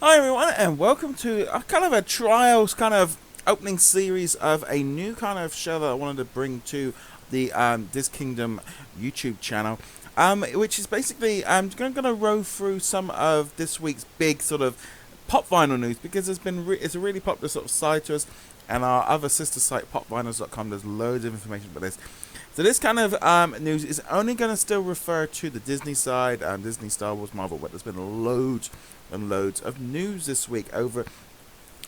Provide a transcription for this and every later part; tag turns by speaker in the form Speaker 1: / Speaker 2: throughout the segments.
Speaker 1: Hi everyone, and welcome to a kind of a trials kind of opening series of a new kind of show that I wanted to bring to the This Kingdom YouTube channel, which is basically I'm going to row through some of this week's big sort of pop vinyl news, because it's a really popular sort of site to us, and our other sister site popvinyls.com, there's loads of information about this. So this kind of news is only going to still refer to the Disney side, Disney, Star Wars, Marvel, but there's been loads and loads of news this week over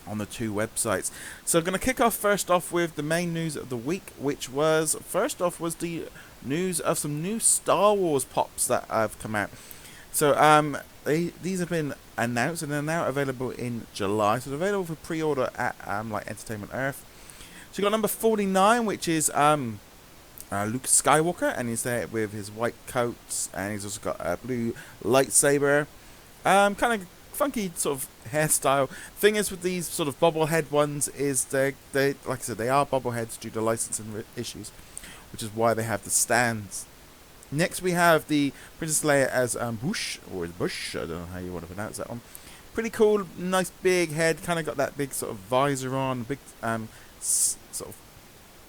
Speaker 1: on the two websites. So I'm going to kick off first off with the main news of the week, which was, first off, was the news of some new Star Wars pops that have come out. So these have been announced and they're now available in July. So they're available for pre-order at like Entertainment Earth. So you got number 49, which is Luke Skywalker, and he's there with his white coat, and he's also got a blue lightsaber. Kind of funky sort of hairstyle. Thing is with these sort of bobblehead ones is they like I said, they are bobbleheads due to licensing issues, which is why they have the stands. Next we have the Princess Leia as Bush, or Bush, I don't know how you want to pronounce that one. Pretty cool, nice big head, kind of got that big sort of visor on, big sort of,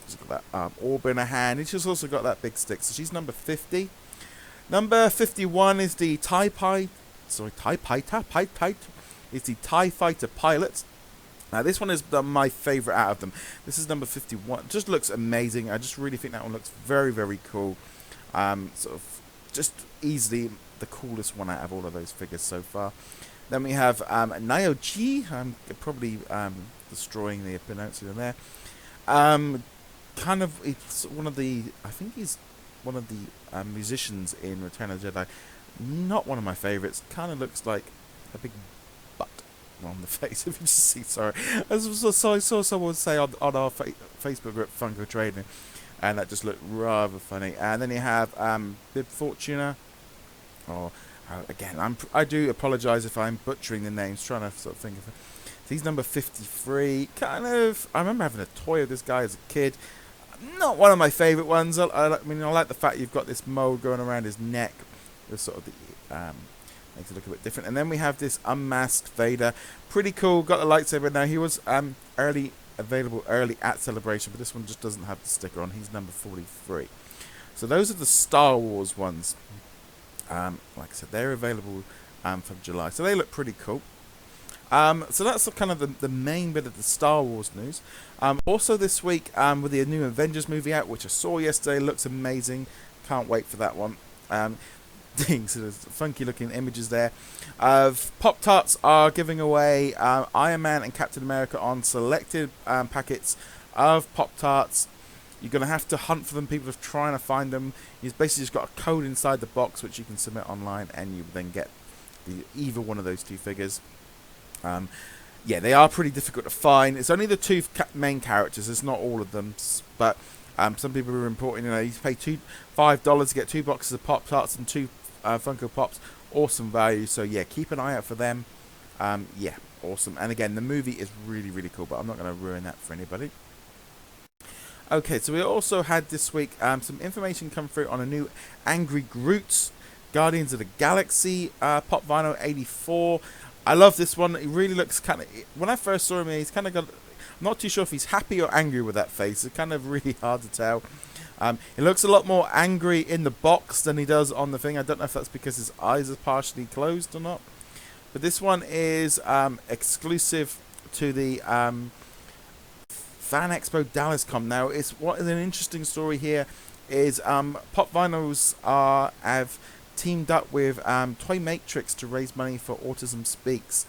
Speaker 1: she's got that orb in her hand, and she's also got that big stick, so she's number 50. Number 51 is the TIE Fighter is the TIE Fighter pilot. Now this one is my favourite out of them. This is number 51. Just looks amazing. I just really think that one looks very, very cool. Sort of just easily the coolest one out of all of those figures so far. Then we have Naoji. I'm probably destroying the pronunciation there. Kind of, it's one of the, I think he's one of the musicians in Return of the Jedi. Not one of my favourites. Kind of looks like a big butt on the face. If you just see, sorry. I saw someone say on our Facebook group, Funko Trading, and that just looked rather funny. And then you have Bib Fortuna. Or again, I do apologise if I'm butchering the names. Trying to sort of think of it. He's number 53. Kind of, I remember having a toy of this guy as a kid. Not one of my favourite ones. I mean, I like the fact you've got this mold going around his neck. The sort of the makes it look a bit different. And then we have this unmasked Vader. Pretty cool. Got the lightsaber. Now he was available early at Celebration, but this one just doesn't have the sticker on. He's number 43. So those are the Star Wars ones. Like I said, they're available from July. So they look pretty cool. So that's kind of the main bit of the Star Wars news. Also this week, with the new Avengers movie out, which I saw yesterday, looks amazing. Can't wait for that one. So there's funky looking images there. Pop Tarts are giving away Iron Man and Captain America on selected packets of Pop Tarts. You're going to have to hunt for them. People are trying to find them. You've basically just got a code inside the box which you can submit online, and you then get either one of those two figures. Yeah, they are pretty difficult to find. It's only the two main characters. It's not all of them, but some people are reporting, you pay $5 to get 2 boxes of Pop Tarts and 2 Funko Pops. Awesome value. So yeah, keep an eye out for them. Yeah, awesome. And again, the movie is really, really cool, but I'm not going to ruin that for anybody. Okay, so we also had this week some information come through on a new Angry Groot Guardians of the Galaxy Pop Vinyl 84. I love this one. It really looks kind of, when I first saw him, he's kind of got, I'm not too sure if he's happy or angry with that face. It's kind of really hard to tell. He looks a lot more angry in the box than he does on the thing. I don't know if that's because his eyes are partially closed or not. But this one is exclusive to the Fan Expo Dallas.com. Now, what is an interesting story here is Pop Vinyls have teamed up with Toy Matrix to raise money for Autism Speaks.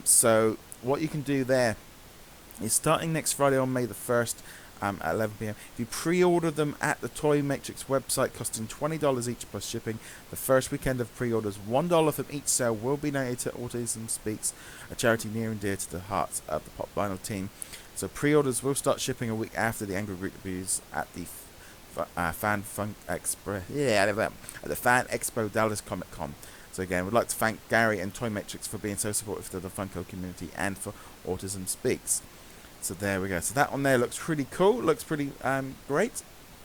Speaker 1: So what you can do there is, starting next Friday on May the 1st at 11 p.m. If you pre-order them at the Toy Matrix website, costing $20 each plus shipping, the first weekend of pre-orders, $1 from each sale will be donated to Autism Speaks, a charity near and dear to the hearts of the Pop Vinyl team. So pre-orders will start shipping a week after the Angry Group debuts at the Fan Expo Dallas Comic Con. So again, we'd like to thank Gary and Toy Matrix for being so supportive to the Funko community and for Autism Speaks. So there we go. So that one there looks pretty cool. Looks pretty great.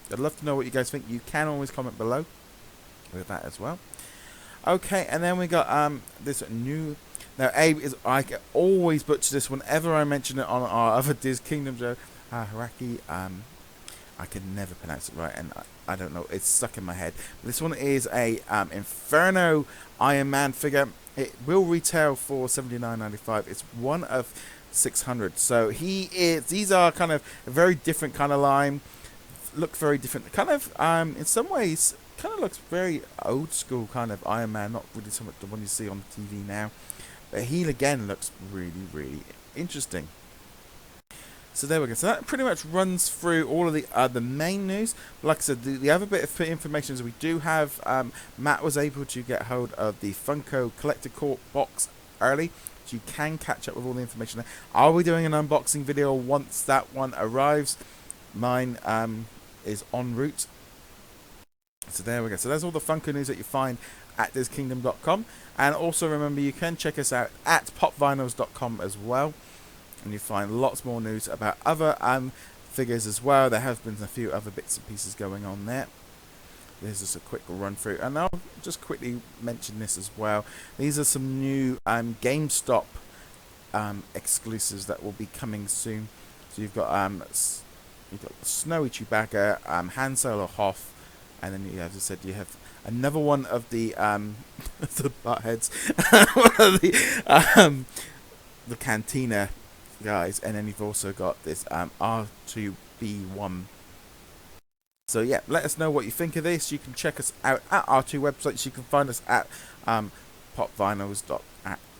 Speaker 1: I'd love to know what you guys think. You can always comment below with that as well. Okay, and then we got this new Now, Abe is, I can always butcher this whenever I mention it on our other Diz Kingdom show. Haraki, I can never pronounce it right, and I don't know, it's stuck in my head. But this one is a Inferno Iron Man figure. It will retail for $79.95. It's one of 600. So these are kind of a very different kind of line. Look very different. Kind of, in some ways, kind of looks very old school kind of Iron Man. Not really so much the one you see on TV now. But he again looks really, really interesting. So there we go. So that pretty much runs through all of the main news. Like I said, the other bit of information is we do have Matt was able to get hold of the Funko Collector Corp box early, so you can catch up with all the information there. I'll be doing an unboxing video once that one arrives. Mine is en route. So there we go. So there's all the Funko news that you find at DizKingdom.com. And also remember, you can check us out at popvinyls.com as well. And you find lots more news about other figures as well. There have been a few other bits and pieces going on there. There's just a quick run through. And I'll just quickly mention this as well. These are some new GameStop exclusives that will be coming soon. So you've got Snowy Chewbacca, Han Solo Hoth, and then you, as I said, you have another one of the the buttheads, the Cantina guys, and then you've also got this R2B1. So yeah, let us know what you think of this. You can check us out at our two websites. You can find us at popvinyls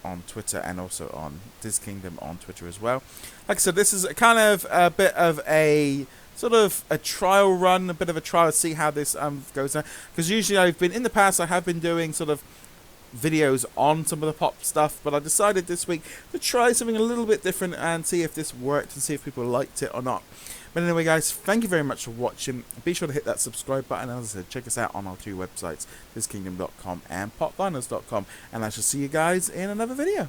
Speaker 1: on Twitter, and also on Diz Kingdom on Twitter as well. Like I said, this is kind of a bit of a sort of a trial run, a bit of a trial to see how this goes now. Because usually in the past I have been doing sort of videos on some of the pop stuff, but I decided this week to try something a little bit different and see if this worked and see if people liked it or not. But anyway, guys, thank you very much for watching. Be sure to hit that subscribe button. As I said, check us out on our two websites, DizKingdom.com and popvinyls.com, and I shall see you guys in another video.